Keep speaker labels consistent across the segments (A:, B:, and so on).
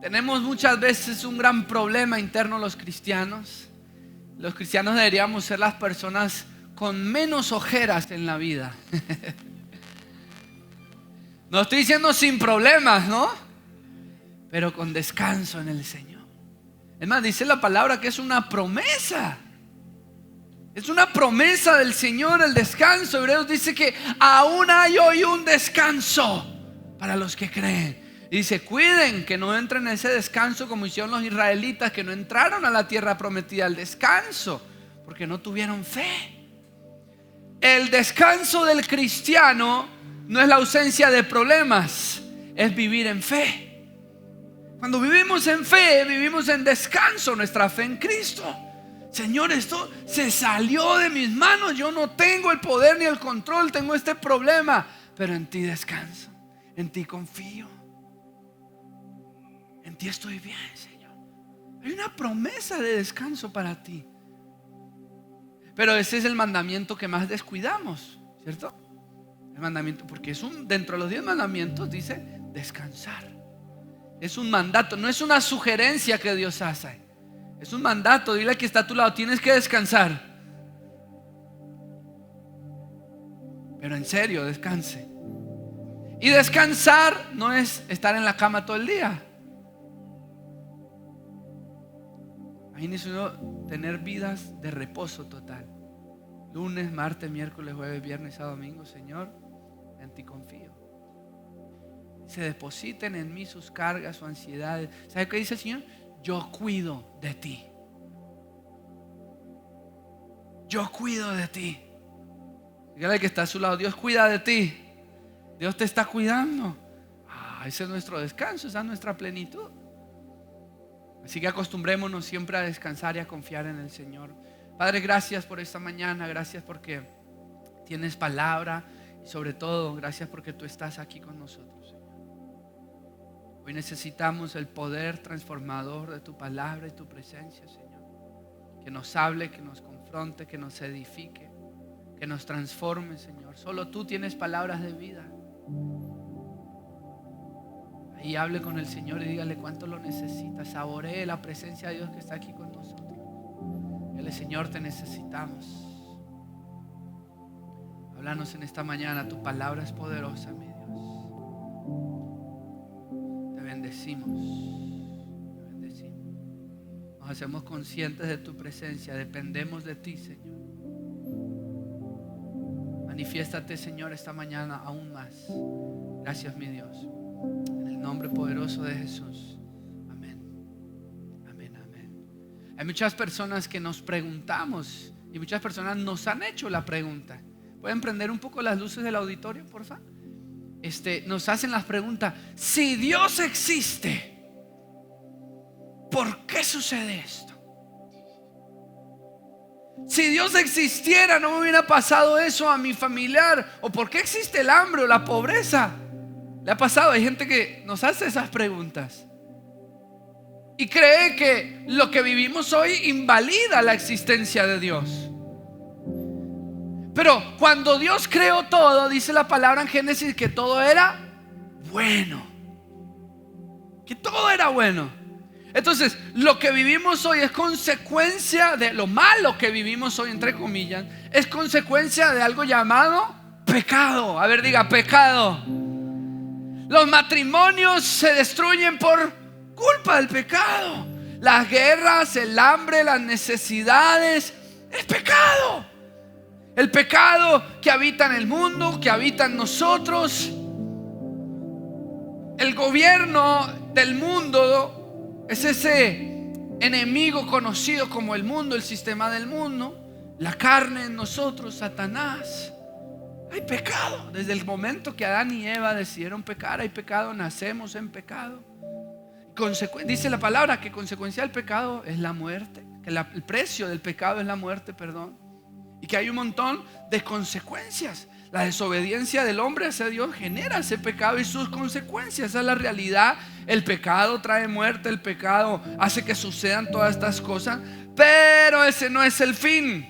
A: Tenemos muchas veces un gran problema interno los cristianos. Los cristianos deberíamos ser las personas con menos ojeras en la vida. No estoy diciendo sin problemas, ¿no? Pero con descanso en el Señor. Es más, dice la palabra que es una promesa. Es una promesa del Señor el descanso. Hebreos dice que aún hay hoy un descanso para los que creen. Y dice, cuiden que no entren en ese descanso como hicieron los israelitas, que no entraron a la tierra prometida, al descanso, porque no tuvieron fe. El descanso del cristiano no es la ausencia de problemas, es vivir en fe. Cuando vivimos en fe, vivimos en descanso, nuestra fe en Cristo. Señor, esto se salió de mis manos, yo no tengo el poder ni el control, tengo este problema, pero en ti descanso, en ti confío, en ti estoy bien, Señor. Hay una promesa de descanso para ti. Pero ese es el mandamiento que más descuidamos, ¿cierto? El mandamiento, porque es dentro de los 10 mandamientos dice descansar. Es un mandato, no es una sugerencia que Dios hace. Es un mandato. Dile al que está a tu lado, tienes que descansar. Pero en serio, descanse. Y descansar no es estar en la cama todo el día. Imagínese uno tener vidas de reposo total. Lunes, martes, miércoles, jueves, viernes, sábado, domingo. Señor, en ti confío. Se depositen en mí sus cargas, sus ansiedades. ¿Sabe qué dice el Señor? Yo cuido de ti. Yo cuido de ti. Dígale que está a su lado, Dios cuida de ti. Dios te está cuidando. Ese es nuestro descanso, esa es nuestra plenitud. Así que acostumbrémonos siempre a descansar y a confiar en el Señor. Padre, gracias por esta mañana. Gracias porque tienes palabra. Y sobre todo, gracias porque tú estás aquí con nosotros, Señor. Hoy necesitamos el poder transformador de tu palabra y tu presencia, Señor. Que nos hable, que nos confronte, que nos edifique, que nos transforme, Señor. Solo tú tienes palabras de vida. Ahí hable con el Señor y dígale cuánto lo necesita. Saboree la presencia de Dios que está aquí con nosotros. Dígale, Señor, te necesitamos. Háblanos en esta mañana. Tu palabra es poderosa, mi Dios. Te bendecimos. Te bendecimos. Nos hacemos conscientes de tu presencia. Dependemos de ti, Señor. Manifiéstate, Señor, esta mañana aún más. Gracias, mi Dios. En el nombre poderoso de Jesús. Amén. Amén, amén. Hay muchas personas que nos preguntamos y muchas personas nos han hecho la pregunta. ¿Pueden prender un poco las luces del auditorio, por favor? Nos hacen las preguntas: si Dios existe, ¿por qué sucede esto? Si Dios existiera, no me hubiera pasado eso a mi familiar. ¿O por qué existe el hambre o la pobreza? ¿Le ha pasado? Hay gente que nos hace esas preguntas y cree que lo que vivimos hoy invalida la existencia de Dios. Pero cuando Dios creó todo, dice la palabra en Génesis que todo era bueno. Que todo era bueno. Entonces, lo que vivimos hoy es consecuencia de lo malo que vivimos hoy, entre comillas. Es consecuencia de algo llamado pecado. A ver, diga pecado. Los matrimonios se destruyen por culpa del pecado. Las guerras, el hambre, las necesidades, es pecado. El pecado que habita en el mundo, que habita en nosotros. El gobierno del mundo es ese enemigo conocido como el mundo, el sistema del mundo. La carne en nosotros, Satanás. Hay pecado. Desde el momento que Adán y Eva decidieron pecar, hay pecado, nacemos en pecado. Dice la palabra que consecuencia del pecado es la muerte, que el precio del pecado es la muerte, perdón. Y que hay un montón de consecuencias. La desobediencia del hombre hacia Dios genera ese pecado y sus consecuencias. Esa es la realidad. El pecado trae muerte, el pecado hace que sucedan todas estas cosas. Pero ese no es el fin.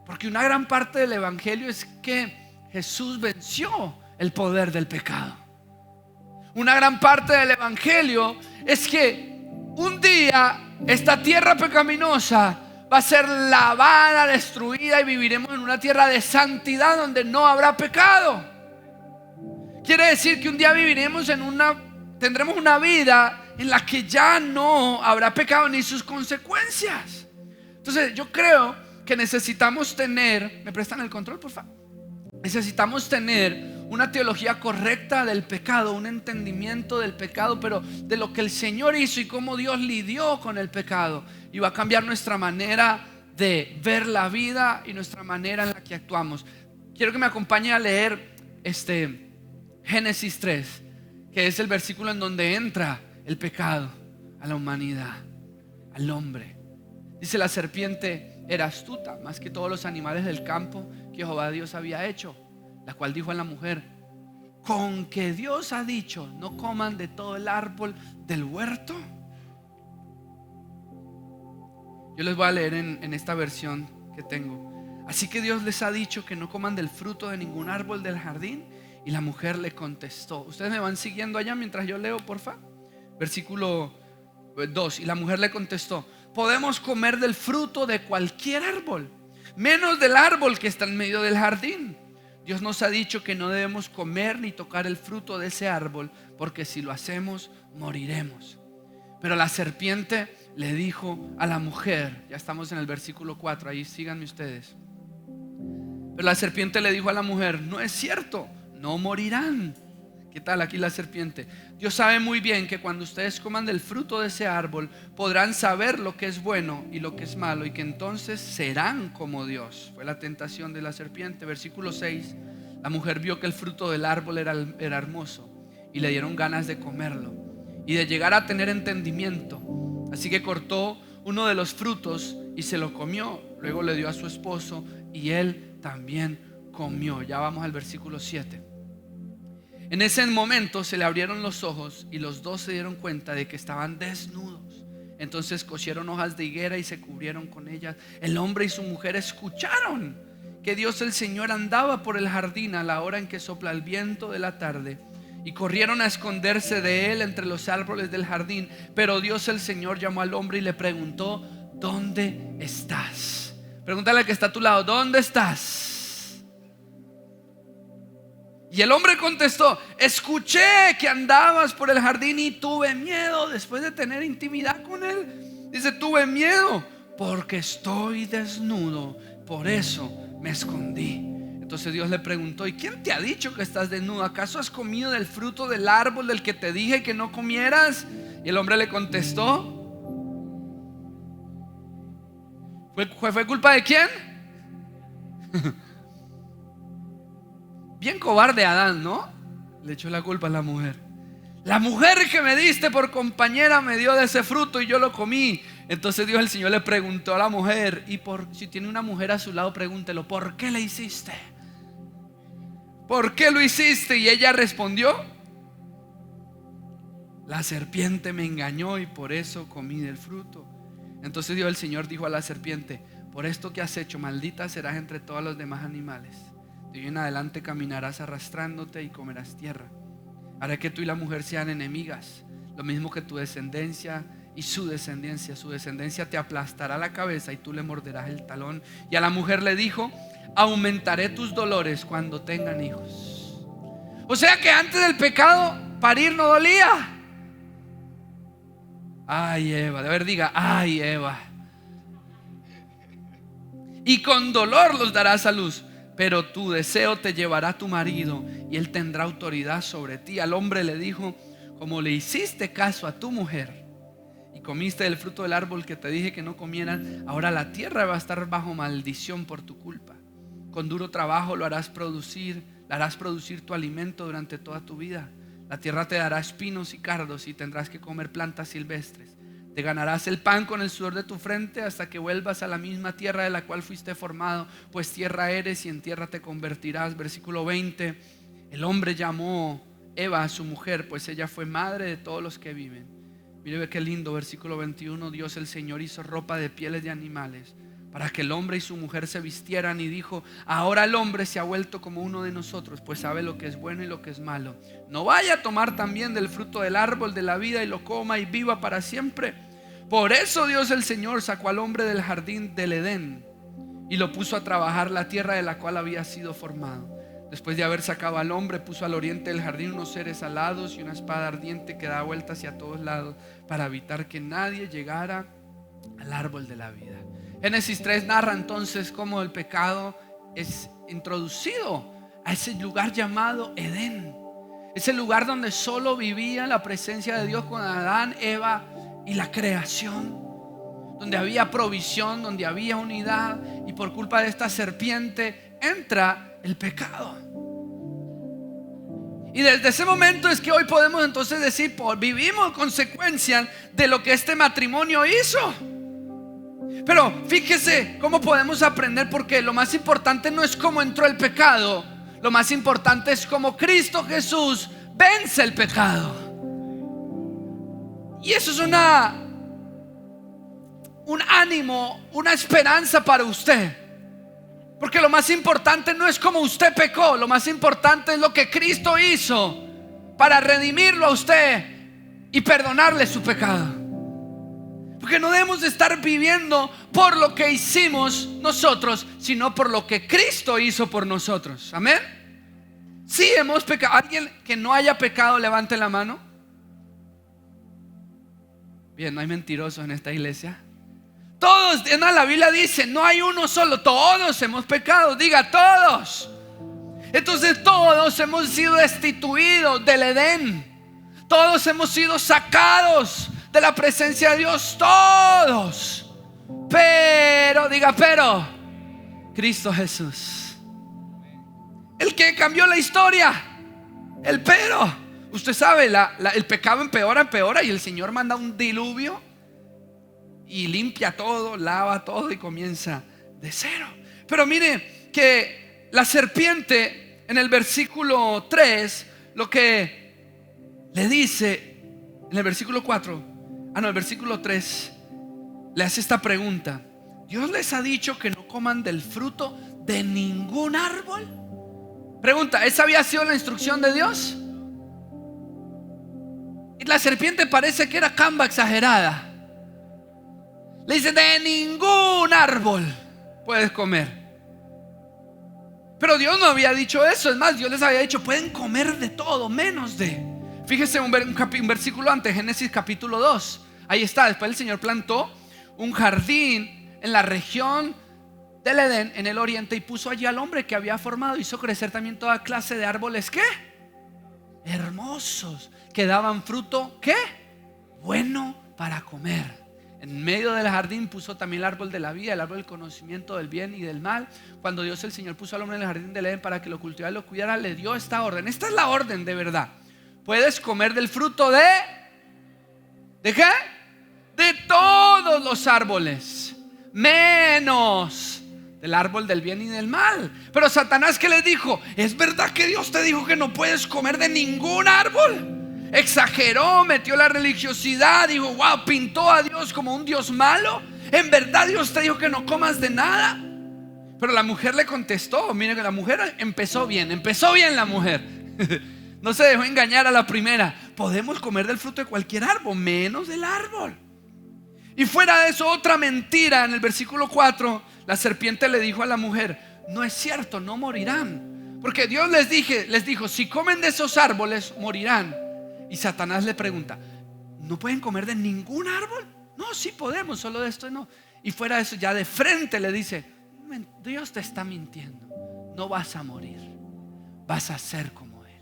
A: Porque una gran parte del evangelio es que Jesús venció el poder del pecado. Una gran parte del evangelio es que un día esta tierra pecaminosa va a ser lavada, destruida y viviremos en una tierra de santidad donde no habrá pecado. Quiere decir que un día tendremos una vida en la que ya no habrá pecado ni sus consecuencias. Entonces yo creo que necesitamos tener, ¿me prestan el control, por favor? Necesitamos tener una teología correcta del pecado, un entendimiento del pecado, pero de lo que el Señor hizo y cómo Dios lidió con el pecado. Y va a cambiar nuestra manera de ver la vida y nuestra manera en la que actuamos. Quiero que me acompañe a leer Génesis 3, que es el versículo en donde entra el pecado a la humanidad, al hombre. Dice: la serpiente era astuta más que todos los animales del campo que Jehová Dios había hecho, la cual dijo a la mujer: con que Dios ha dicho, no coman de todo el árbol del huerto. Yo les voy a leer en esta versión que tengo. Así que Dios les ha dicho que no coman del fruto de ningún árbol del jardín. Y la mujer le contestó. Ustedes me van siguiendo allá mientras yo leo, porfa. Versículo 2. Y la mujer le contestó: podemos comer del fruto de cualquier árbol, menos del árbol que está en medio del jardín. Dios nos ha dicho que no debemos comer ni tocar el fruto de ese árbol, porque si lo hacemos moriremos. Pero la serpiente le dijo a la mujer, ya estamos en el versículo 4, ahí síganme ustedes. Pero la serpiente le dijo a la mujer: no es cierto, no morirán. ¿Qué tal aquí la serpiente? Dios sabe muy bien que cuando ustedes coman del fruto de ese árbol podrán saber lo que es bueno y lo que es malo, y que entonces serán como Dios. Fue la tentación de la serpiente. Versículo 6. La mujer vio que el fruto del árbol era hermoso y le dieron ganas de comerlo y de llegar a tener entendimiento. Así que cortó uno de los frutos y se lo comió. Luego le dio a su esposo y él también comió. Ya vamos al versículo 7. En ese momento se le abrieron los ojos y los dos se dieron cuenta de que estaban desnudos. Entonces cosieron hojas de higuera y se cubrieron con ellas. El hombre y su mujer escucharon que Dios el Señor andaba por el jardín a la hora en que sopla el viento de la tarde, y corrieron a esconderse de él entre los árboles del jardín. Pero Dios el Señor llamó al hombre y le preguntó: ¿dónde estás? Pregúntale al que está a tu lado: ¿dónde estás? Y el hombre contestó: escuché que andabas por el jardín y tuve miedo. Después de tener intimidad con él, dice: tuve miedo porque estoy desnudo, por eso me escondí. Entonces Dios le preguntó: ¿y quién te ha dicho que estás desnudo? ¿Acaso has comido del fruto del árbol del que te dije que no comieras? Y el hombre le contestó: ¿fue culpa de quién? Bien cobarde Adán, ¿no? Le echó la culpa a la mujer. La mujer que me diste por compañera me dio de ese fruto y yo lo comí. Entonces Dios el Señor le preguntó a la mujer, y si tiene una mujer a su lado, pregúntelo: ¿por qué le hiciste? ¿Por qué lo hiciste? Y ella respondió: la serpiente me engañó y por eso comí del fruto. Entonces Dios el Señor dijo a la serpiente: por esto que has hecho, maldita serás entre todos los demás animales. De hoy en adelante caminarás arrastrándote y comerás tierra. Haré que tú y la mujer sean enemigas, lo mismo que tu descendencia y su descendencia. Su descendencia te aplastará la cabeza y tú le morderás el talón. Y a la mujer le dijo: aumentaré tus dolores cuando tengan hijos. O sea que antes del pecado parir no dolía. Ay, Eva, de ver, diga: ay, Eva. Y con dolor los darás a luz, pero tu deseo te llevará a tu marido y él tendrá autoridad sobre ti. Al hombre le dijo: como le hiciste caso a tu mujer y comiste del fruto del árbol que te dije que no comieran, ahora la tierra va a estar bajo maldición por tu culpa. Con duro trabajo la harás producir tu alimento durante toda tu vida. La tierra te dará espinos y cardos y tendrás que comer plantas silvestres. Te ganarás el pan con el sudor de tu frente hasta que vuelvas a la misma tierra de la cual fuiste formado, pues tierra eres y en tierra te convertirás. Versículo 20. El hombre llamó Eva a su mujer, pues ella fue madre de todos los que viven. Mire qué lindo, versículo 21. Dios el Señor hizo ropa de pieles de animales para que el hombre y su mujer se vistieran, y dijo: ahora el hombre se ha vuelto como uno de nosotros, pues sabe lo que es bueno y lo que es malo. No vaya a tomar también del fruto del árbol de la vida y lo coma y viva para siempre. Por eso Dios el Señor sacó al hombre del jardín del Edén y lo puso a trabajar la tierra de la cual había sido formado. Después de haber sacado al hombre, puso al oriente del jardín unos seres alados y una espada ardiente que daba vuelta hacia todos lados, para evitar que nadie llegara al árbol de la vida. Génesis 3 narra entonces cómo el pecado es introducido a ese lugar llamado Edén, ese lugar donde solo vivía la presencia de Dios con Adán, Eva y la creación, donde había provisión, donde había unidad, y por culpa de esta serpiente entra el pecado. Y desde ese momento es que hoy podemos entonces decir: vivimos consecuencias de lo que este matrimonio hizo. Pero fíjese cómo podemos aprender, porque lo más importante no es cómo entró el pecado, lo más importante es cómo Cristo Jesús vence el pecado. Y eso es un ánimo, una esperanza para usted, porque lo más importante no es cómo usted pecó, lo más importante es lo que Cristo hizo para redimirlo a usted y perdonarle su pecado. Porque no debemos de estar viviendo por lo que hicimos nosotros, sino por lo que Cristo hizo por nosotros. Amén. Sí, hemos pecado. ¿Alguien que no haya pecado, levante la mano? Bien, no hay mentirosos en esta iglesia. Todos, no, la Biblia dice: no hay uno solo, todos hemos pecado. Diga: todos. Entonces todos hemos sido destituidos del Edén. Todos hemos sido sacados de la presencia de Dios, todos. Pero, diga pero, Cristo Jesús, el que cambió la historia. El pero, usted sabe, el pecado empeora y el Señor manda un diluvio y limpia todo, lava todo y comienza de cero. Pero mire que la serpiente en el versículo 3 lo que le dice, en el versículo 4, el versículo 3 le hace esta pregunta: ¿Dios les ha dicho que no coman del fruto de ningún árbol? Pregunta: ¿esa había sido la instrucción de Dios? Y la serpiente parece que era camba exagerada. Le dice: de ningún árbol puedes comer. Pero Dios no había dicho eso. Es más, Dios les había dicho: pueden comer de todo menos de. Fíjese un versículo antes, Génesis capítulo 2. Ahí está. Después el Señor plantó un jardín en la región del Edén, en el oriente, y puso allí al hombre que había formado. Hizo crecer también toda clase de árboles, ¿qué? Hermosos, que daban fruto, ¿qué? Bueno para comer. En medio del jardín puso también el árbol de la vida, el árbol del conocimiento del bien y del mal. Cuando Dios el Señor puso al hombre en el jardín del Edén para que lo cultivara y lo cuidara, le dio esta orden. Esta es la orden de verdad: puedes comer del fruto ¿de qué? De todos los árboles, menos del árbol del bien y del mal. Pero Satanás, ¿qué les dijo? ¿Es verdad que Dios te dijo que no puedes comer de ningún árbol? Exageró, metió la religiosidad, dijo: wow, pintó a Dios como un Dios malo. ¿En verdad Dios te dijo que no comas de nada? Pero la mujer le contestó. Miren que la mujer empezó bien la mujer. No se dejó engañar a la primera. Podemos comer del fruto de cualquier árbol, menos del árbol. Y fuera de eso, otra mentira. En el versículo 4, la serpiente le dijo a la mujer: no es cierto, no morirán, porque Dios les dijo: si comen de esos árboles morirán. Y Satanás le pregunta: ¿no pueden comer de ningún árbol? No, sí podemos, solo de esto no. Y fuera de eso, ya de frente le dice: Dios te está mintiendo, no vas a morir, vas a ser como Él.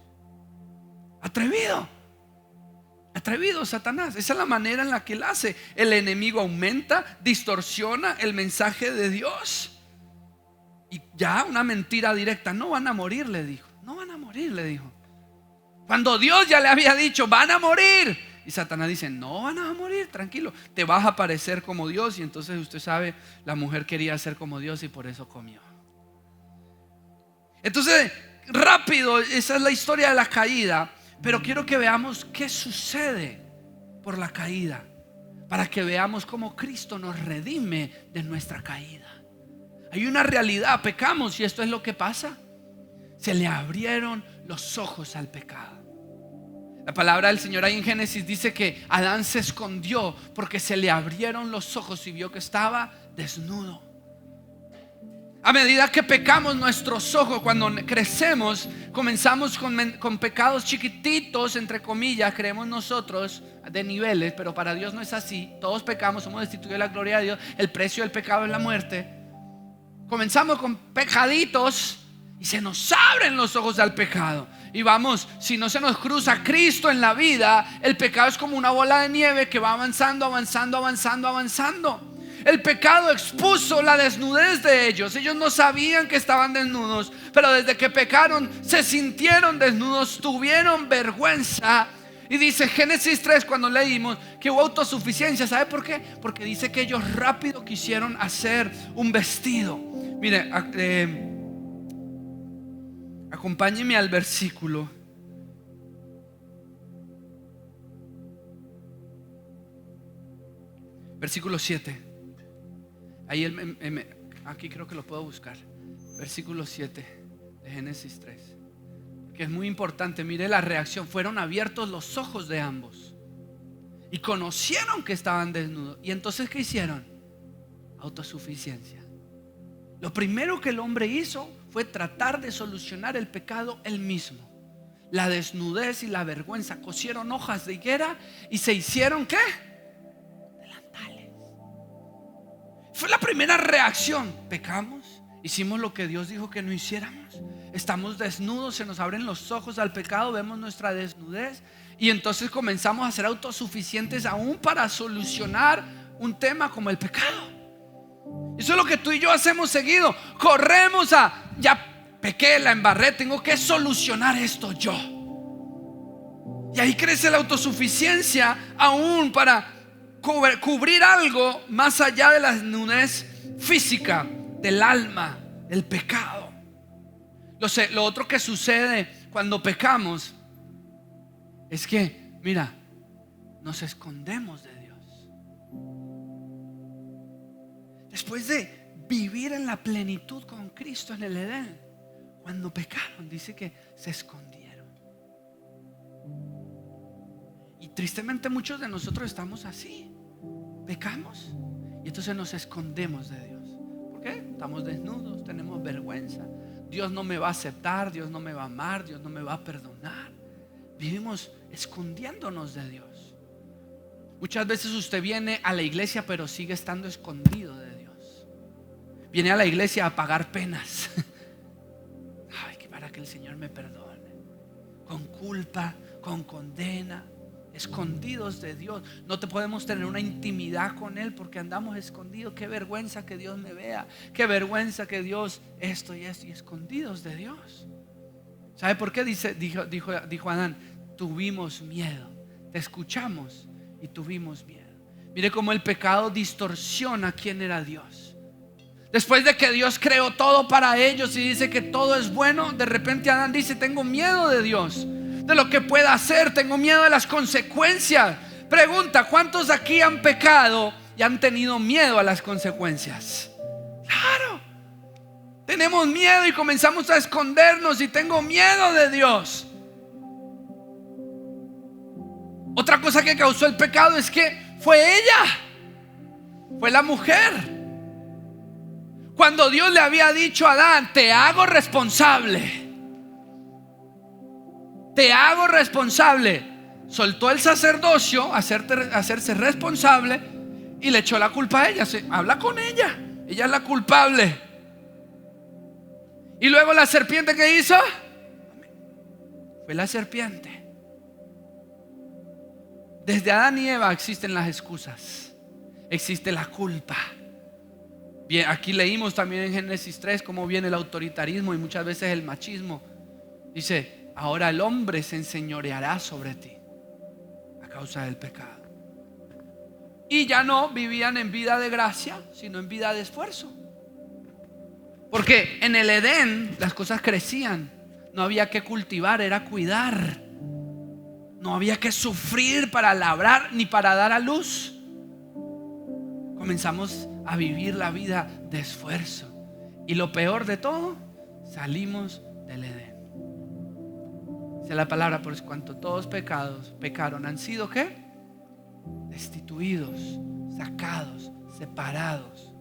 A: Atrevido Satanás. Esa es la manera en la que él hace. El enemigo aumenta, distorsiona el mensaje de Dios. Y ya una mentira directa: no van a morir, le dijo. No van a morir, le dijo. Cuando Dios ya le había dicho: van a morir. Y Satanás dice: no van a morir, tranquilo, te vas a parecer como Dios. Y entonces usted sabe, la mujer quería ser como Dios y por eso comió. Entonces, rápido, esa es la historia de la caída. Pero quiero que veamos qué sucede por la caída, para que veamos cómo Cristo nos redime de nuestra caída. Hay una realidad, pecamos y esto es lo que pasa. Se le abrieron los ojos al pecado. La palabra del Señor ahí en Génesis dice que Adán se escondió porque se le abrieron los ojos y vio que estaba desnudo. A medida que pecamos, nuestros ojos, cuando crecemos, comenzamos con pecados chiquititos, entre comillas, creemos nosotros, de niveles, pero para Dios no es así. Todos pecamos, somos destituidos de la gloria de Dios. El precio del pecado es la muerte. Comenzamos con pecaditos y se nos abren los ojos al pecado. Y vamos, si no se nos cruza Cristo en la vida, el pecado es como una bola de nieve que va avanzando, avanzando, avanzando, avanzando. El pecado expuso la desnudez de ellos. Ellos no sabían que estaban desnudos, pero desde que pecaron se sintieron desnudos, tuvieron vergüenza. Y dice Génesis 3, cuando leímos que hubo autosuficiencia. ¿Sabe por qué? Porque dice que ellos rápido quisieron hacer un vestido. Mire, acompáñeme al versículo. Versículo 7. Ahí aquí creo que lo puedo buscar. Versículo 7 de Génesis 3. Que es muy importante. Mire la reacción. Fueron abiertos los ojos de ambos y conocieron que estaban desnudos. Y entonces, ¿qué hicieron? Autosuficiencia. Lo primero que el hombre hizo fue tratar de solucionar el pecado él mismo. La desnudez y la vergüenza. Cosieron hojas de higuera y se hicieron ¿qué? Delantales. Fue la primera reacción. Pecamos, hicimos lo que Dios dijo que no hiciéramos. Estamos desnudos, se nos abren los ojos al pecado, vemos nuestra desnudez y entonces comenzamos a ser autosuficientes aún para solucionar un tema como el pecado. Eso es lo que tú y yo hacemos seguido. Corremos ya pequé, la embarré, tengo que solucionar esto yo. Y ahí crece la autosuficiencia aún para cubrir algo más allá de la desnudez física del alma, del pecado. Lo otro que sucede cuando pecamos es que, mira, nos escondemos de Dios. Después de vivir en la plenitud con Cristo en el Edén, cuando pecaron, dice que se escondieron. Y tristemente muchos de nosotros estamos así. Pecamos y entonces nos escondemos de Dios. ¿Por qué? Estamos desnudos, tenemos vergüenza. Dios no me va a aceptar, Dios no me va a amar, Dios no me va a perdonar. Vivimos escondiéndonos de Dios. Muchas veces usted viene a la iglesia pero sigue estando escondido de Dios. Viene a la iglesia a pagar penas. Ay, que para que el Señor me perdone. Con culpa, con condena, escondidos de Dios. No te podemos tener una intimidad con Él porque andamos escondidos. Qué vergüenza que Dios me vea. Qué vergüenza que Dios esto y esto, y escondidos de Dios. ¿Sabe por qué? Dijo Adán, tuvimos miedo. Te escuchamos y tuvimos miedo. Mire cómo el pecado distorsiona quién era Dios. Después de que Dios creó todo para ellos y dice que todo es bueno, de repente Adán dice, tengo miedo de Dios, de lo que pueda hacer, tengo miedo de las consecuencias. Pregunta, ¿cuántos aquí han pecado y han tenido miedo a las consecuencias? Claro, tenemos miedo y comenzamos a escondernos y tengo miedo de Dios. Otra cosa que causó el pecado es que fue ella, fue la mujer. Cuando Dios le había dicho a Adán, te hago responsable, te hago responsable, soltó el sacerdocio, hacerse responsable y le echó la culpa a ella. Habla con ella, ella es la culpable. Y luego la serpiente, ¿qué hizo? Fue la serpiente. Desde Adán y Eva existen las excusas, existe la culpa. Bien, aquí leímos también en Génesis 3 cómo viene el autoritarismo y muchas veces el machismo. Dice, ahora el hombre se enseñoreará sobre ti a causa del pecado. Y ya no vivían en vida de gracia, sino en vida de esfuerzo. Porque en el Edén las cosas crecían, no había que cultivar, era cuidar. No había que sufrir para labrar ni para dar a luz. Comenzamos a vivir la vida de esfuerzo. Y lo peor de todo, salimos del Edén. Dice la palabra, por cuanto todos pecaron, han sido ¿qué? Destituidos, sacados, separados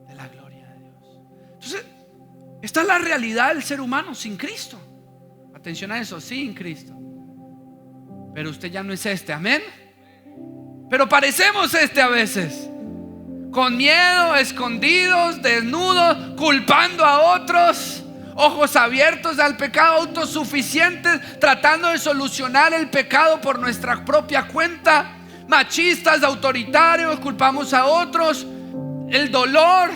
A: de la gloria de Dios. Entonces, esta es la realidad del ser humano sin Cristo. Atención a eso, sin Cristo. Pero usted ya no es este, amén. Pero parecemos este a veces, con miedo, escondidos, desnudos, culpando a otros, ojos abiertos al pecado, autosuficientes, tratando de solucionar el pecado por nuestra propia cuenta, machistas, autoritarios, culpamos a otros, el dolor,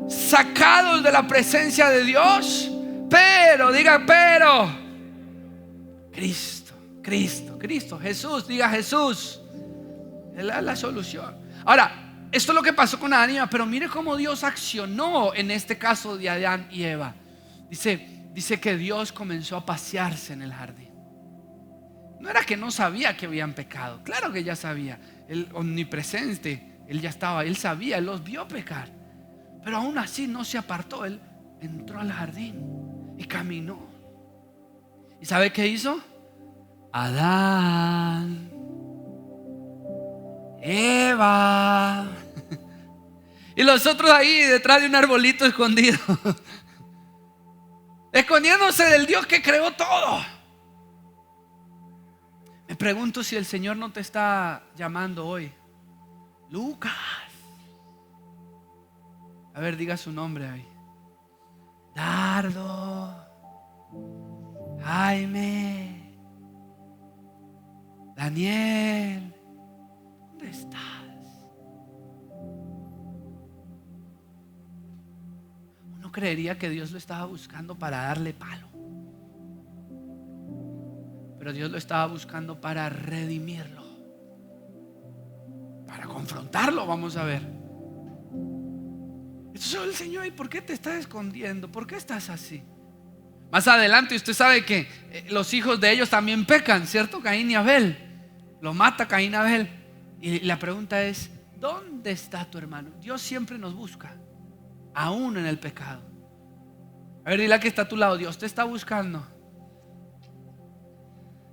A: sacados de la presencia de Dios. Pero, diga, pero Cristo, Jesús, diga Jesús, es la solución. Ahora, esto es lo que pasó con Adán y Eva, pero mire cómo Dios accionó en este caso de Adán y Eva. Dice que Dios comenzó a pasearse en el jardín. No era que no sabía que habían pecado, claro que ya sabía, el omnipresente, Él ya estaba, Él sabía, Él los vio pecar, pero aún así no se apartó. Él entró al jardín y caminó. ¿Y sabe qué hizo? Adán, Eva, y los otros ahí detrás de un arbolito escondido, escondiéndose del Dios que creó todo. Me pregunto si el Señor no te está llamando hoy. Lucas, a ver, diga su nombre ahí. Dardo, Jaime, Daniel, ¿dónde estás? Uno creería que Dios lo estaba buscando para darle palo, pero Dios lo estaba buscando para redimirlo, para confrontarlo. Vamos a ver. Entonces el Señor, ¿y por qué te estás escondiendo? ¿Por qué estás así? Más adelante usted sabe que los hijos de ellos también pecan, ¿cierto? Caín y Abel. Lo mata Caín y Abel. Y la pregunta es, ¿dónde está tu hermano? Dios siempre nos busca, aún en el pecado. A ver, dile a que está a tu lado, Dios te está buscando.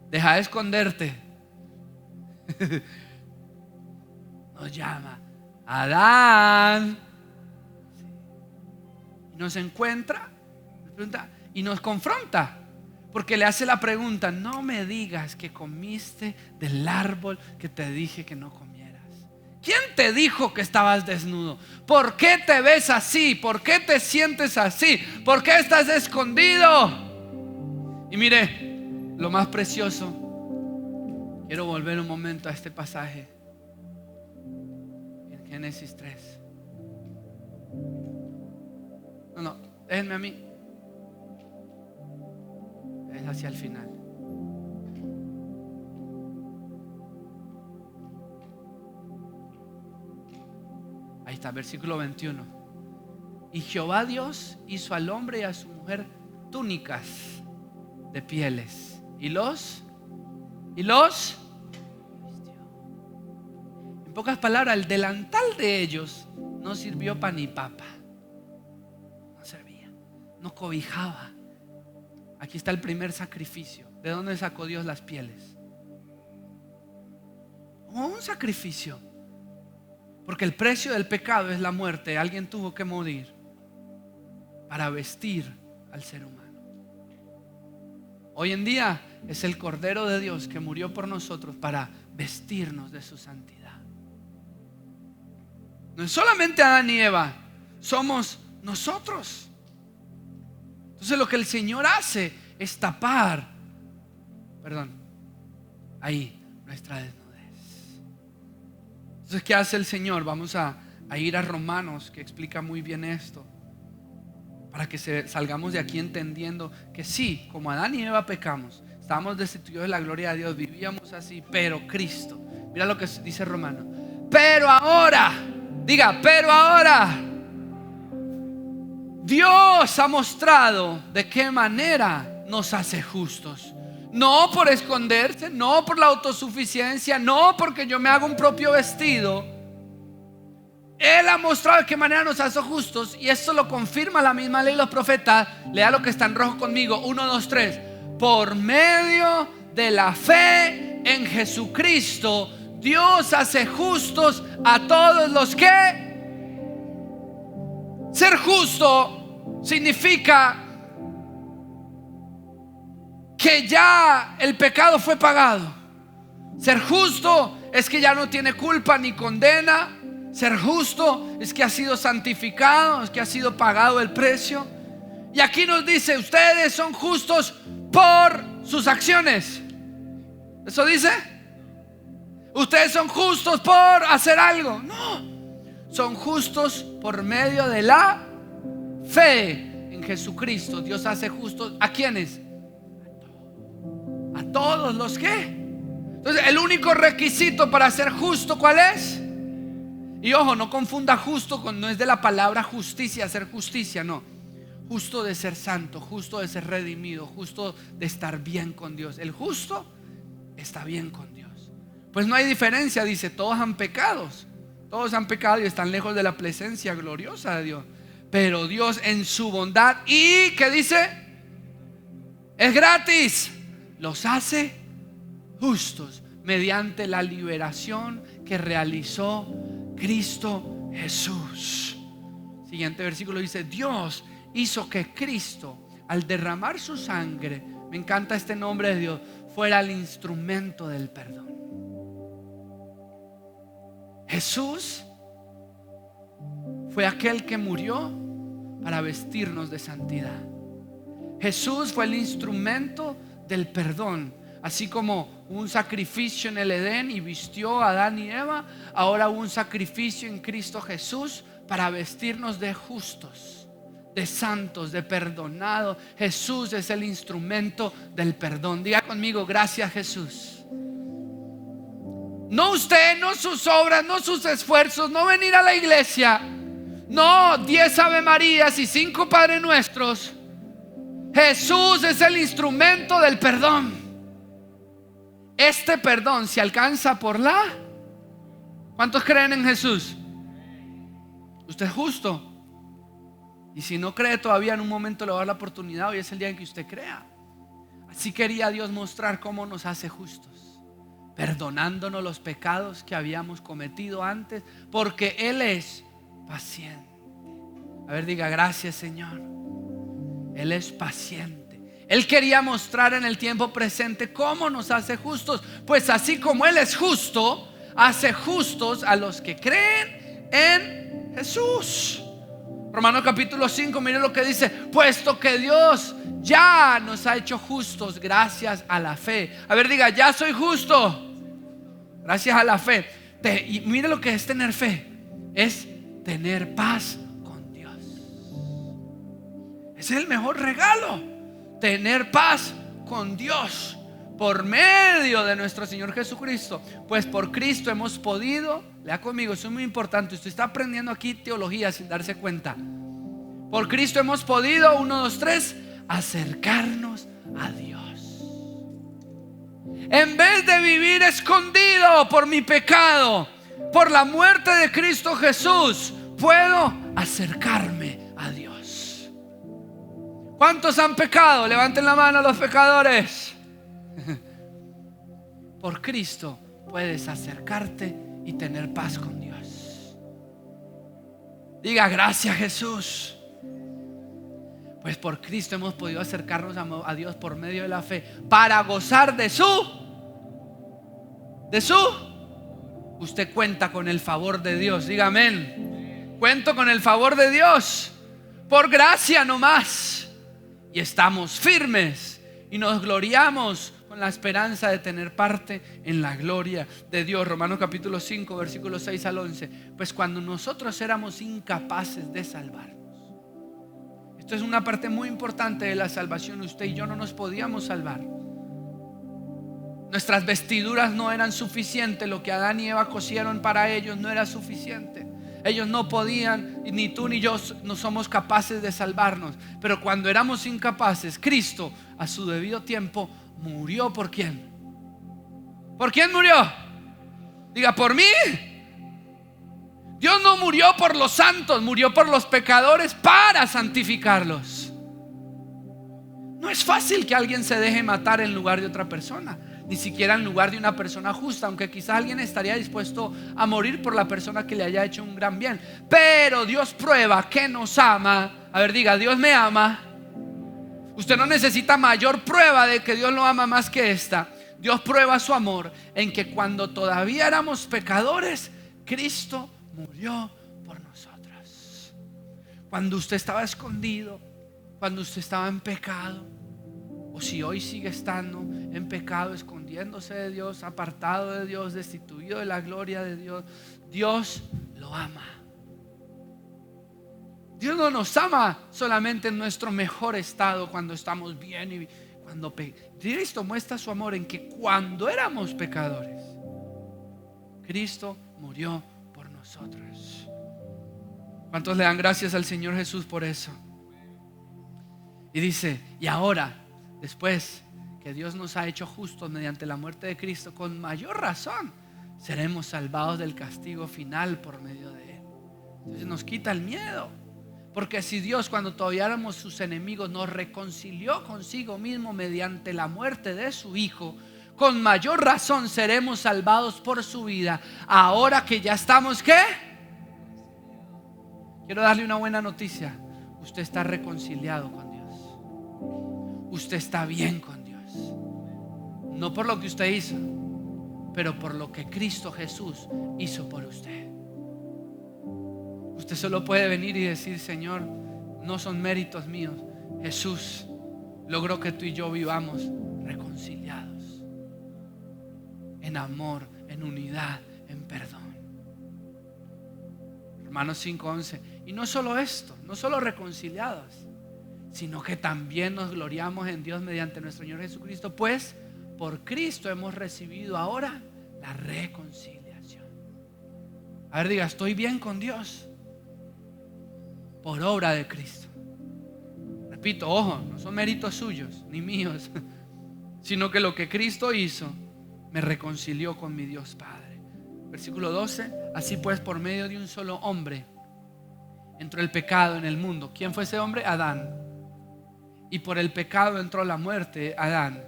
A: Deja de esconderte. Nos llama Adán, y nos encuentra, nos pregunta y nos confronta, porque le hace la pregunta: no me digas que comiste del árbol que te dije que no comieras. ¿Quién te dijo que estabas desnudo? ¿Por qué te ves así? ¿Por qué te sientes así? ¿Por qué estás escondido? Y mire, lo más precioso, quiero volver un momento a este pasaje en Génesis 3. No, déjenme a mí. Es hacia el final. Ahí está, versículo 21. Y Jehová Dios hizo al hombre y a su mujer túnicas de pieles y los vistió. En pocas palabras, el delantal de ellos no sirvió para ni papa. No servía, no cobijaba. Aquí está el primer sacrificio. ¿De dónde sacó Dios las pieles? Como un sacrificio, porque el precio del pecado es la muerte. Alguien tuvo que morir para vestir al ser humano. Hoy en día es el Cordero de Dios que murió por nosotros para vestirnos de su santidad. No es solamente Adán y Eva, somos nosotros. Entonces lo que el Señor hace es tapar, ahí nuestra desnudez. Entonces, ¿qué hace el Señor? Vamos a ir a Romanos, que explica muy bien esto, para que salgamos de aquí entendiendo que sí, como Adán y Eva pecamos, estábamos destituidos de la gloria de Dios, vivíamos así, pero Cristo, mira lo que dice Romanos, pero ahora, diga, pero ahora Dios ha mostrado de qué manera nos hace justos. No por esconderse, no por la autosuficiencia, no porque yo me haga un propio vestido. Él ha mostrado de qué manera nos hace justos, y esto lo confirma la misma ley y los profetas. Lea lo que está en rojo conmigo. 1, 2, 3. Por medio de la fe en Jesucristo, Dios hace justos a todos los que... Ser justo significa que ya el pecado fue pagado. Ser justo es que ya no tiene culpa ni condena. Ser justo es que ha sido santificado, es que ha sido pagado el precio. Y aquí nos dice: ustedes son justos por sus acciones. ¿Eso dice? Ustedes son justos por hacer algo. No, son justos por medio de la fe en Jesucristo. Dios hace justos ¿a quiénes? A todos los que. Entonces el único requisito para ser justo, ¿cuál es? Y ojo, no confunda justo con, no es de la palabra justicia, hacer justicia, no. Justo de ser santo, justo de ser redimido, justo de estar bien con Dios. El justo está bien con Dios. Pues no hay diferencia, dice, todos han pecado y están lejos de la presencia gloriosa de Dios. Pero Dios en su bondad, y ¿qué dice? Es gratis, los hace justos mediante la liberación que realizó Cristo Jesús. Siguiente versículo dice: Dios hizo que Cristo, al derramar su sangre, me encanta este nombre de Dios, fuera el instrumento del perdón. Jesús fue aquel que murió para vestirnos de santidad. Jesús fue el instrumento del perdón. Así como un sacrificio en el Edén y vistió a Adán y Eva, ahora hubo un sacrificio en Cristo Jesús para vestirnos de justos, de santos, de perdonados. Jesús es el instrumento del perdón. Diga conmigo: gracias Jesús. No usted, no sus obras, no sus esfuerzos, no venir a la iglesia, no 10 Ave Marías y 5 Padre Nuestros. Jesús es el instrumento del perdón. Este perdón se alcanza por la... ¿Cuántos creen en Jesús? Usted es justo. Y si no cree todavía, en un momento le va a dar la oportunidad. Hoy es el día en que usted crea. Así quería Dios mostrar cómo nos hace justos, perdonándonos los pecados que habíamos cometido antes, porque Él es paciente. A ver, diga: gracias Señor. Él es paciente. Él quería mostrar en el tiempo presente cómo nos hace justos. Pues así como Él es justo, hace justos a los que creen en Jesús. Romanos capítulo 5, mire lo que dice: puesto que Dios ya nos ha hecho justos gracias a la fe. A ver, diga: ya soy justo gracias a la fe. Y mire lo que es tener fe: es tener paz con Dios. Ese es el mejor regalo. Tener paz con Dios por medio de nuestro Señor Jesucristo. Pues por Cristo hemos podido, lea conmigo, eso es muy importante. Usted está aprendiendo aquí teología sin darse cuenta. Por Cristo hemos podido, 1, 2, 3, acercarnos a Dios. En vez de vivir escondido por mi pecado, por la muerte de Cristo Jesús, puedo acercarme a Dios. ¿Cuántos han pecado? Levanten la mano los pecadores. Por Cristo puedes acercarte y tener paz con Dios. Diga: gracias Jesús. Pues por Cristo hemos podido acercarnos a Dios por medio de la fe, para gozar de su. Usted cuenta con el favor de Dios. Diga amén. Cuento con el favor de Dios. Por gracia nomás. Y estamos firmes y nos gloriamos con la esperanza de tener parte en la gloria de Dios. Romanos capítulo 5, versículos 6 al 11. Pues cuando nosotros éramos incapaces de salvarnos. Esto es una parte muy importante de la salvación. Usted y yo no nos podíamos salvar. Nuestras vestiduras no eran suficientes. Lo que Adán y Eva cosieron para ellos no era suficiente. Ellos no podían, ni tú ni yo no somos capaces de salvarnos. Pero cuando éramos incapaces, Cristo a su debido tiempo murió. ¿Por quién? ¿Por quién murió? Diga: por mí. Dios no murió por los santos, murió por los pecadores para santificarlos. No es fácil que alguien se deje matar en lugar de otra persona, ni siquiera en lugar de una persona justa, aunque quizás alguien estaría dispuesto a morir por la persona que le haya hecho un gran bien. Pero Dios prueba que nos ama. A ver, diga, Dios me ama. Usted no necesita mayor prueba de que Dios lo ama más que esta. Dios prueba su amor en que cuando todavía éramos pecadores, Cristo murió por nosotros. Cuando usted estaba escondido, cuando usted estaba en pecado, o si hoy sigue estando en pecado, escondiéndose de Dios, apartado de Dios, destituido de la gloria de Dios, Dios lo ama. Dios no nos ama solamente en nuestro mejor estado, cuando estamos bien y cuando Cristo muestra su amor en que cuando éramos pecadores, Cristo murió por nosotros. ¿Cuántos le dan gracias al Señor Jesús por eso? Y dice, y ahora, después que Dios nos ha hecho justos mediante la muerte de Cristo, con mayor razón seremos salvados del castigo final por medio de Él. Entonces nos quita el miedo, porque si Dios, cuando todavía éramos sus enemigos, nos reconcilió consigo mismo mediante la muerte de su Hijo, con mayor razón seremos salvados por su vida. Ahora que ya estamos, ¿qué? Quiero darle una buena noticia. Usted está reconciliado con Dios. Usted está bien con Dios. No por lo que usted hizo, pero por lo que Cristo Jesús hizo por usted. Usted solo puede venir y decir, Señor, no son méritos míos. Jesús logró que tú y yo vivamos reconciliados, en amor, en unidad, en perdón. Romanos 5:11. Y no solo esto, no solo reconciliados, sino que también nos gloriamos en Dios mediante nuestro Señor Jesucristo, pues por Cristo hemos recibido ahora la reconciliación. A ver, diga, estoy bien con Dios por obra de Cristo. Repito, ojo, no son méritos suyos ni míos, sino que lo que Cristo hizo me reconcilió con mi Dios Padre. Versículo 12. Así pues, por medio de un solo hombre entró el pecado en el mundo. ¿Quién fue ese hombre? Adán. Y por el pecado entró la muerte, Adán.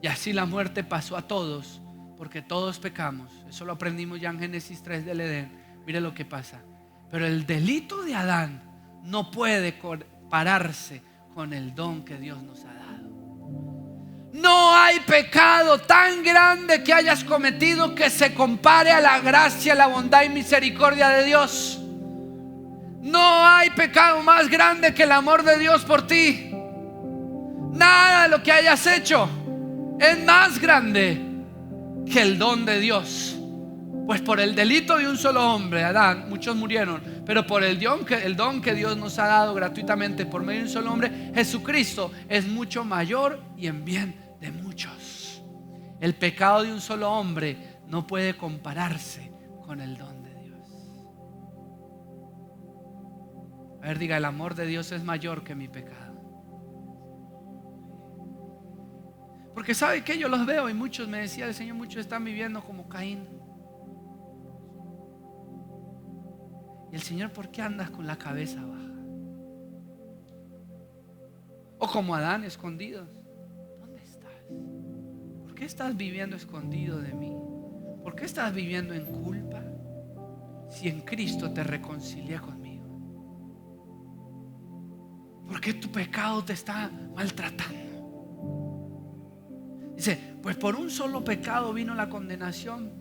A: Y así la muerte pasó a todos, porque todos pecamos. Eso lo aprendimos ya en Génesis 3 del Edén. Mire lo que pasa. Pero el delito de Adán no puede compararse con el don que Dios nos ha dado. No hay pecado tan grande que hayas cometido que se compare a la gracia, la bondad y misericordia de Dios. No hay pecado más grande que el amor de Dios por ti. Nada de lo que hayas hecho es más grande que el don de Dios. Pues por el delito de un solo hombre, Adán, muchos murieron, pero por el don que Dios nos ha dado gratuitamente por medio de un solo hombre, Jesucristo, es mucho mayor y en bien de muchos. El pecado de un solo hombre no puede compararse con el don de Dios. A ver, diga, el amor de Dios es mayor que mi pecado. Porque ¿sabe qué? Yo los veo y muchos, me decía el Señor, muchos están viviendo como Caín. Y el Señor, ¿por qué andas con la cabeza baja? O como Adán, escondidos. ¿Dónde estás? ¿Por qué estás viviendo escondido de mí? ¿Por qué estás viviendo en culpa? Si en Cristo te reconcilié conmigo. ¿Por qué tu pecado te está maltratando? Dice, pues por un solo pecado vino la condenación,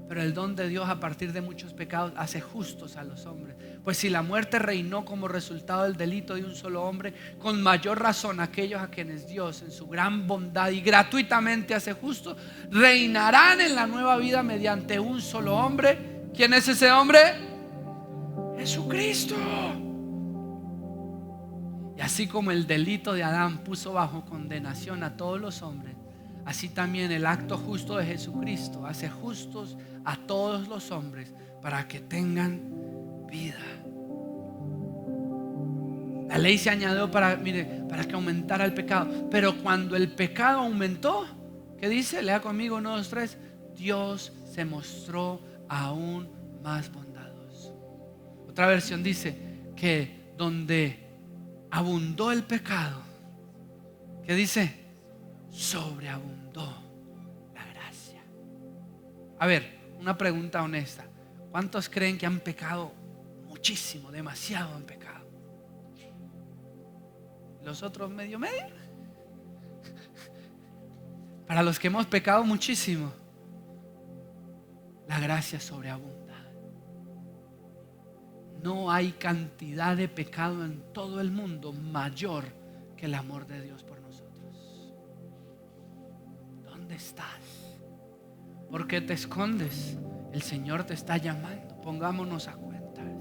A: pero el don de Dios a partir de muchos pecados hace justos a los hombres. Pues si la muerte reinó como resultado del delito de un solo hombre, con mayor razón aquellos a quienes Dios en su gran bondad y gratuitamente hace justos, reinarán en la nueva vida mediante un solo hombre. ¿Quién es ese hombre? Jesucristo. Y así como el delito de Adán puso bajo condenación a todos los hombres, así también el acto justo de Jesucristo hace justos a todos los hombres para que tengan vida. La ley se añadió para que aumentara el pecado. Pero cuando el pecado aumentó, ¿qué dice? Lea conmigo 1, 2, 3. Dios se mostró aún más bondadoso. Otra versión dice que donde abundó el pecado, ¿qué dice? Sobreabundó la gracia. A ver, una pregunta honesta. ¿Cuántos creen que han pecado muchísimo, demasiado han pecado? ¿Los otros medio? Para los que hemos pecado muchísimo, la gracia sobreabunda. No hay cantidad de pecado en todo el mundo mayor que el amor de Dios por nosotros. ¿Dónde estás? ¿Por qué te escondes? El Señor te está llamando. Pongámonos a cuentas.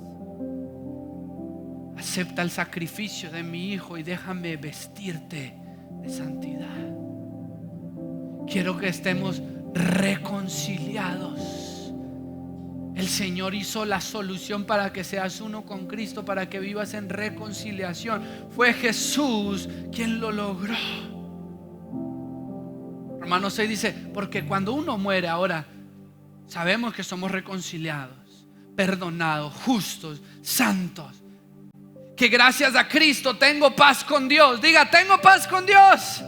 A: Acepta el sacrificio de mi Hijo y déjame vestirte de santidad. Quiero que estemos reconciliados. El Señor hizo la solución para que seas uno con Cristo, para que vivas en reconciliación. Fue Jesús quien lo logró. Romanos 6 dice, porque cuando uno muere ahora, sabemos que somos reconciliados, perdonados, justos, santos. Que gracias a Cristo tengo paz con Dios. Diga, tengo paz con Dios.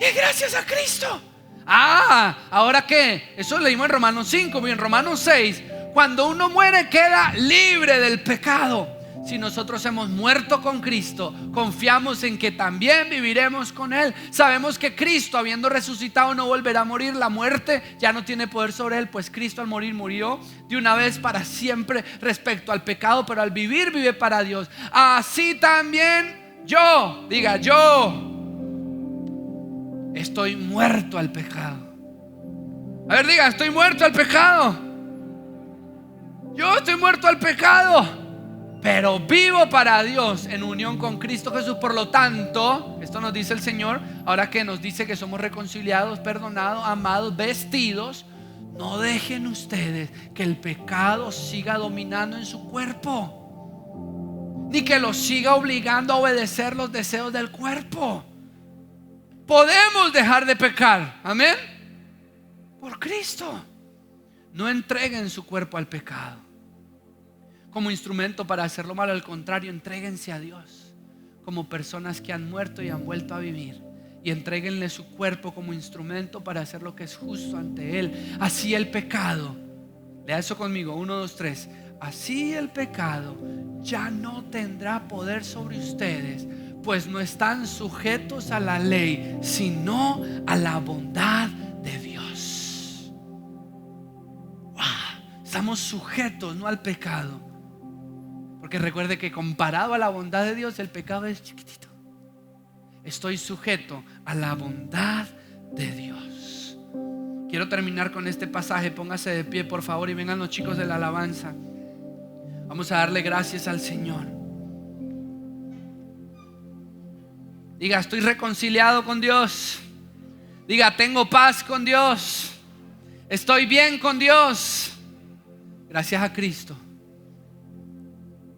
A: Y gracias a Cristo. ¿Ahora qué? Eso leímos en Romanos 5, y en Romanos 6. Cuando uno muere queda libre del pecado. Si nosotros hemos muerto con Cristo, confiamos en que también viviremos con Él. Sabemos que Cristo, habiendo resucitado, no volverá a morir. La muerte ya no tiene poder sobre Él, pues Cristo al morir murió de una vez para siempre respecto al pecado, pero al vivir vive para Dios. Así también yo, diga, yo estoy muerto al pecado. A ver, diga, estoy muerto al pecado. Yo estoy muerto al pecado, pero vivo para Dios en unión con Cristo Jesús. Por lo tanto, esto nos dice el Señor, ahora que nos dice que somos reconciliados, perdonados, amados, vestidos. No dejen ustedes que el pecado siga dominando en su cuerpo, ni que los siga obligando a obedecer los deseos del cuerpo. Podemos dejar de pecar, amén, por Cristo. No entreguen su cuerpo al pecado como instrumento para hacerlo malo. Al contrario, entréguense a Dios como personas que han muerto y han vuelto a vivir, y entréguenle su cuerpo como instrumento para hacer lo que es justo ante Él. Así el pecado, lea eso conmigo, 1, 2, 3. Así el pecado ya no tendrá poder sobre ustedes, pues no están sujetos a la ley, sino a la bondad de Dios. Estamos sujetos no al pecado, porque recuerde que comparado a la bondad de Dios, el pecado es chiquitito. Estoy sujeto a la bondad de Dios. Quiero terminar con este pasaje. Póngase de pie, por favor, y vengan los chicos de la alabanza. Vamos a darle gracias al Señor. Diga, estoy reconciliado con Dios. Diga, tengo paz con Dios. Estoy bien con Dios. Gracias a Cristo.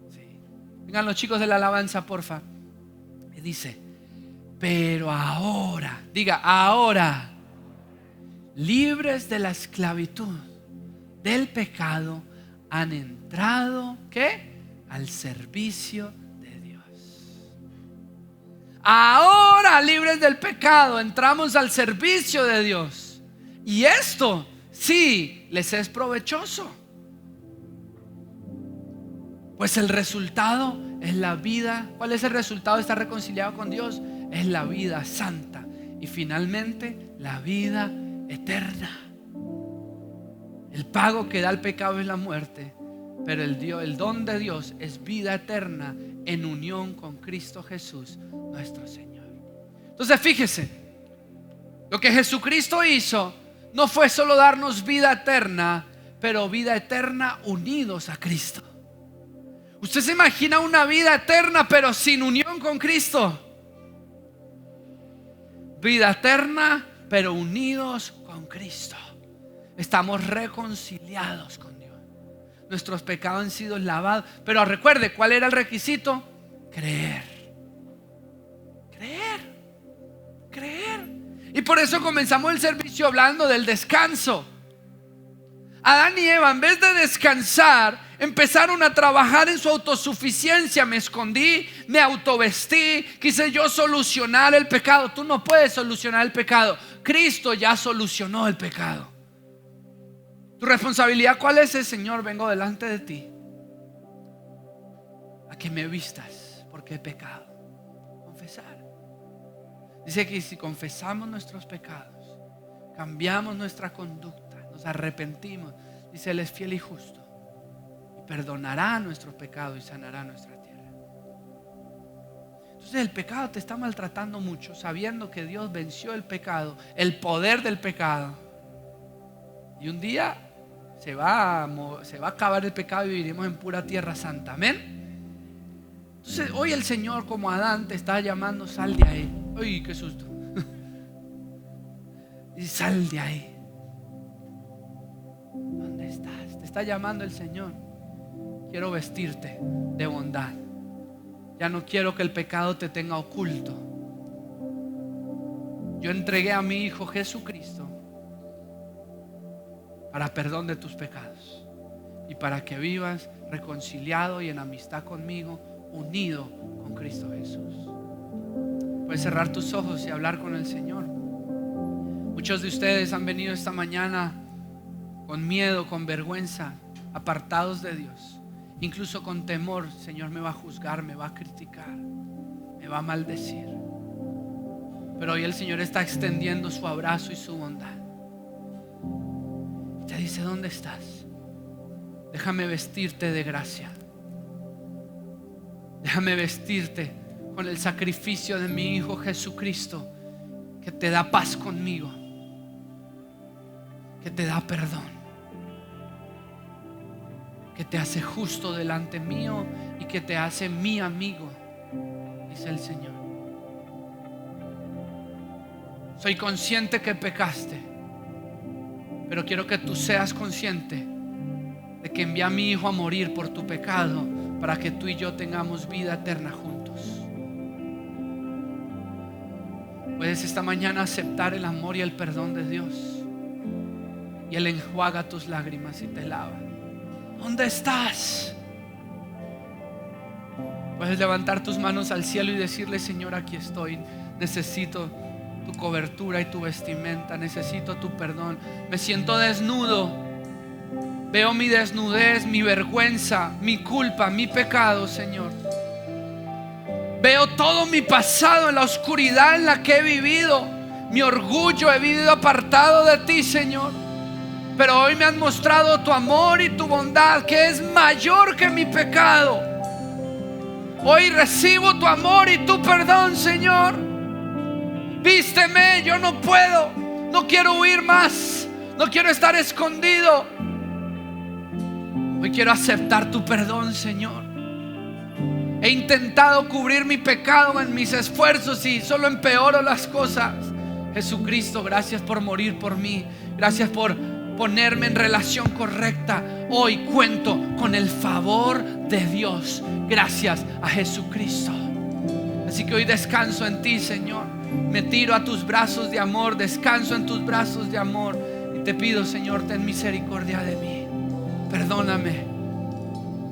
A: Sí. Vengan los chicos de la alabanza, porfa. Me dice, pero ahora, diga, ahora, libres de la esclavitud del pecado, han entrado, ¿qué? Al servicio de Dios. Ahora, libres del pecado, entramos al servicio de Dios. Y esto sí les es provechoso, pues el resultado es la vida. ¿Cuál es el resultado de estar reconciliado con Dios? Es la vida santa y finalmente la vida eterna. El pago que da el pecado es la muerte, pero el don de Dios es vida eterna en unión con Cristo Jesús, nuestro Señor. Entonces fíjese, lo que Jesucristo hizo no fue solo darnos vida eterna, pero vida eterna unidos a Cristo. ¿Usted se imagina una vida eterna pero sin unión con Cristo? Vida eterna pero unidos con Cristo. Estamos reconciliados con Dios. Nuestros pecados han sido lavados. Pero recuerde, ¿cuál era el requisito? Creer. Y por eso comenzamos el servicio hablando del descanso. Adán y Eva, en vez de descansar, empezaron a trabajar en su autosuficiencia. Me escondí, me autovestí, quise yo solucionar el pecado. Tú no puedes solucionar el pecado. Cristo ya solucionó el pecado. Tu responsabilidad, ¿cuál es? Señor, vengo delante de ti a que me vistas porque he pecado. Confesar. Dice que si confesamos nuestros pecados, cambiamos nuestra conducta, nos arrepentimos, dice, Él es fiel y justo y perdonará nuestros pecados y sanará nuestra tierra. Entonces el pecado te está maltratando mucho, sabiendo que Dios venció el pecado, el poder del pecado, y un día se va a acabar el pecado y viviremos en pura tierra santa. Amén. Entonces hoy el Señor, como Adán, te está llamando: sal de ahí. Uy, qué susto. Y sal de ahí. ¿Dónde estás? Te está llamando el Señor. Quiero vestirte de bondad. Ya no quiero que el pecado te tenga oculto. Yo entregué a mi Hijo Jesucristo para perdón de tus pecados y para que vivas reconciliado y en amistad conmigo, unido con Cristo Jesús. Puedes cerrar tus ojos y hablar con el Señor. Muchos de ustedes han venido esta mañana con miedo, con vergüenza, apartados de Dios, incluso con temor. Señor, me va a juzgar, me va a criticar, me va a maldecir. Pero hoy el Señor está extendiendo su abrazo y su bondad. Te dice: ¿dónde estás? Déjame vestirte de gracia. Déjame vestirte con el sacrificio de mi Hijo Jesucristo, que te da paz conmigo, que te da perdón, que te hace justo delante mío y que te hace mi amigo, dice el Señor. Soy consciente que pecaste, pero quiero que tú seas consciente de que envié a mi Hijo a morir por tu pecado para que tú y yo tengamos vida eterna juntos. Puedes esta mañana aceptar el amor y el perdón de Dios, y Él enjuaga tus lágrimas y te lava. ¿Dónde estás? Puedes levantar tus manos al cielo y decirle: Señor, aquí estoy. Necesito tu cobertura y tu vestimenta, necesito tu perdón. Me siento desnudo, veo mi desnudez, mi vergüenza, mi culpa, mi pecado, Señor. Veo todo mi pasado en la oscuridad en la que he vivido, mi orgullo, he vivido apartado de ti, Señor. Pero hoy me has mostrado tu amor y tu bondad, que es mayor que mi pecado. Hoy recibo tu amor y tu perdón, Señor. Vísteme, yo no puedo, no quiero huir más, no quiero estar escondido. Hoy quiero aceptar tu perdón, Señor. He intentado cubrir mi pecado en mis esfuerzos y solo empeoro las cosas. Jesucristo, gracias por morir por mí. Gracias por ponerme en relación correcta. Hoy cuento con el favor de Dios, gracias a Jesucristo. Así que hoy descanso en ti, Señor. Me tiro a tus brazos de amor, descanso en tus brazos de amor. Y te pido, Señor, ten misericordia de mí. Perdóname,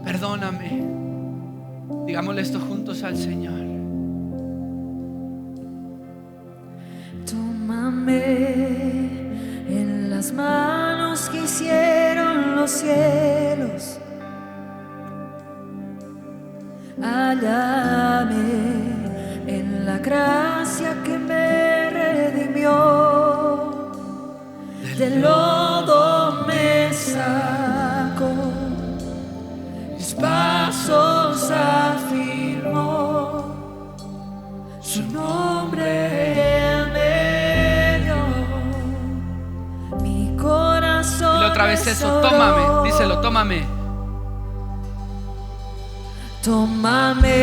A: perdóname. Digámosle esto juntos al Señor.
B: Tómame en las manos que hicieron los cielos. Hállame en la gracia que me redimió. Del lodo me sacó, mis pasos afirmó, su nombre Él me dio. Mi corazón.
A: Dile otra vez eso: tómame, díselo, tómame.
B: Tómame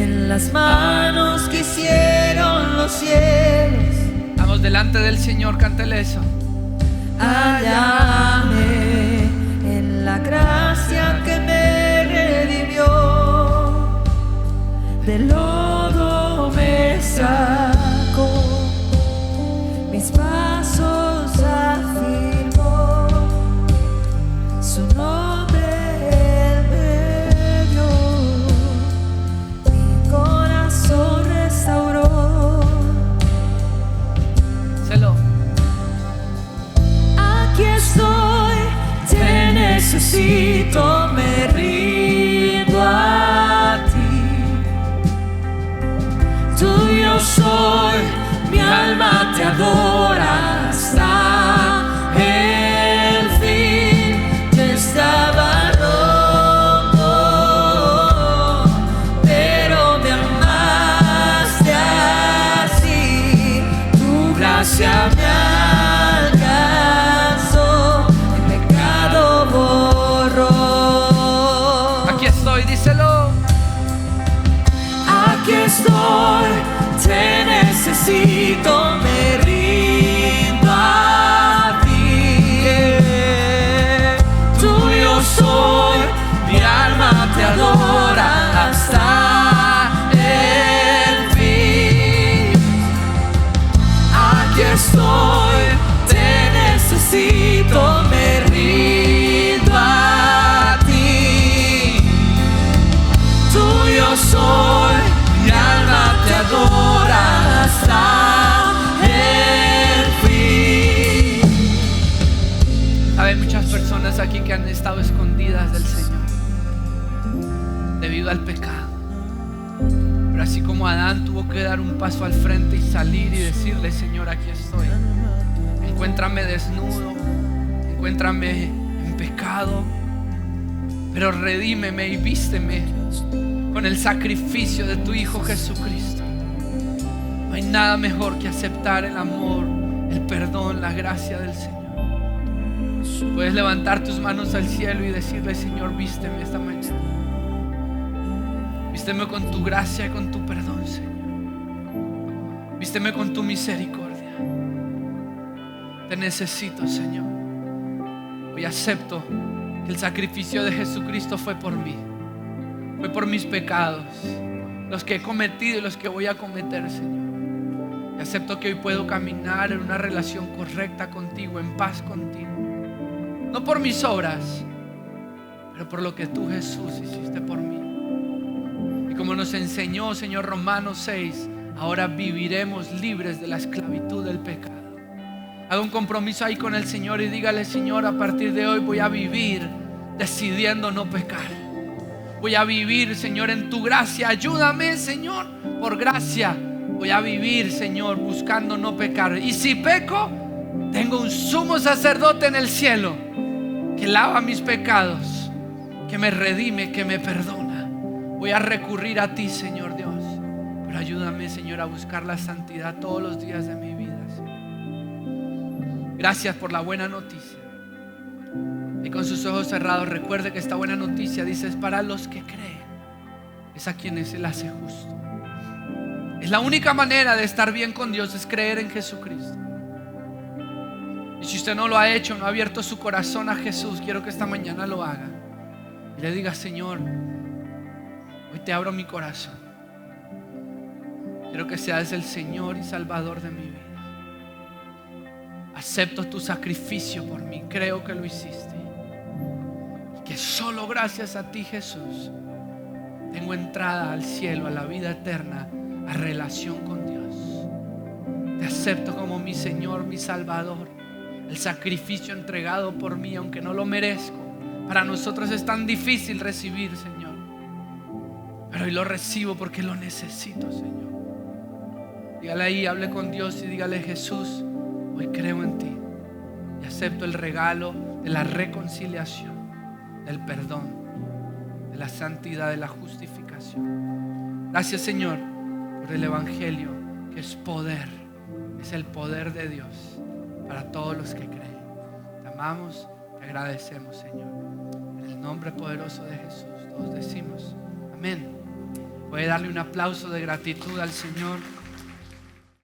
B: en las manos que hicieron los cielos.
A: Vamos delante del Señor, cántele eso.
B: Hállame en la gracia que me redimió. Del lodo me sacó, mis pasos afirmó, necesito, me rindo a ti. Tuyo soy, mi alma te adora hasta el fin. Yo estaba roto, pero me amaste así. Tu gracia me alcanzó, el pecado borró.
A: Aquí estoy, díselo.
B: Aquí estoy, te necesito, me rindo a ti. Tuyo soy, mi alma te adora hasta el fin. Aquí estoy, te necesito, me rindo a ti. Tuyo soy, mi alma te adora hasta el fin.
A: Hay muchas personas aquí que han estado escondidas del Señor debido al pecado. Pero así como Adán tuvo que dar un paso al frente y salir y decirle: Señor, aquí estoy. Encuéntrame desnudo, encuéntrame en pecado, pero redímeme y vísteme con el sacrificio de tu Hijo Jesucristo. No hay nada mejor que aceptar el amor, el perdón, la gracia del Señor. Puedes levantar tus manos al cielo y decirle: Señor, vísteme esta mañana. Vísteme con tu gracia y con tu perdón, Señor. Vísteme con tu misericordia. Te necesito, Señor. Hoy acepto que el sacrificio de Jesucristo fue por mí. Fue por mis pecados, los que he cometido y los que voy a cometer, Señor. Y acepto que hoy puedo caminar en una relación correcta contigo, en paz contigo. No por mis obras, pero por lo que tú, Jesús, hiciste por mí. Y como nos enseñó, Señor, Romanos 6, ahora viviremos libres de la esclavitud del pecado. Haga un compromiso ahí con el Señor y dígale: Señor, a partir de hoy voy a vivir decidiendo no pecar. Voy a vivir, Señor, en tu gracia. Ayúdame, Señor, por gracia. Voy a vivir, Señor, buscando no pecar. Y si peco, tengo un sumo sacerdote en el cielo que lava mis pecados, que me redime, que me perdona. Voy a recurrir a ti, Señor Dios. Pero ayúdame, Señor, a buscar la santidad todos los días de mi vida, Señor. Gracias por la buena noticia. Y con sus ojos cerrados, recuerde que esta buena noticia dice: es para los que creen. Es a quienes Él hace justo. Es la única manera de estar bien con Dios, es creer en Jesucristo. Y si usted no lo ha hecho, no ha abierto su corazón a Jesús, quiero que esta mañana lo haga y le diga: Señor, hoy te abro mi corazón. Quiero que seas el Señor y Salvador de mi vida. Acepto tu sacrificio por mí, creo que lo hiciste. Que solo gracias a ti, Jesús, tengo entrada al cielo, a la vida eterna, a relación con Dios. Te acepto como mi Señor, mi Salvador. El sacrificio entregado por mí, aunque no lo merezco. Para nosotros es tan difícil recibir, Señor, pero hoy lo recibo porque lo necesito, Señor. Dígale ahí, hable con Dios y dígale: Jesús, hoy creo en ti y acepto el regalo de la reconciliación, del perdón, de la santidad, de la justificación. Gracias, Señor, por el Evangelio, que es poder, es el poder de Dios para todos los que creen. Te amamos, te agradecemos, Señor. En el nombre poderoso de Jesús, todos decimos amén. Puede darle un aplauso de gratitud al Señor.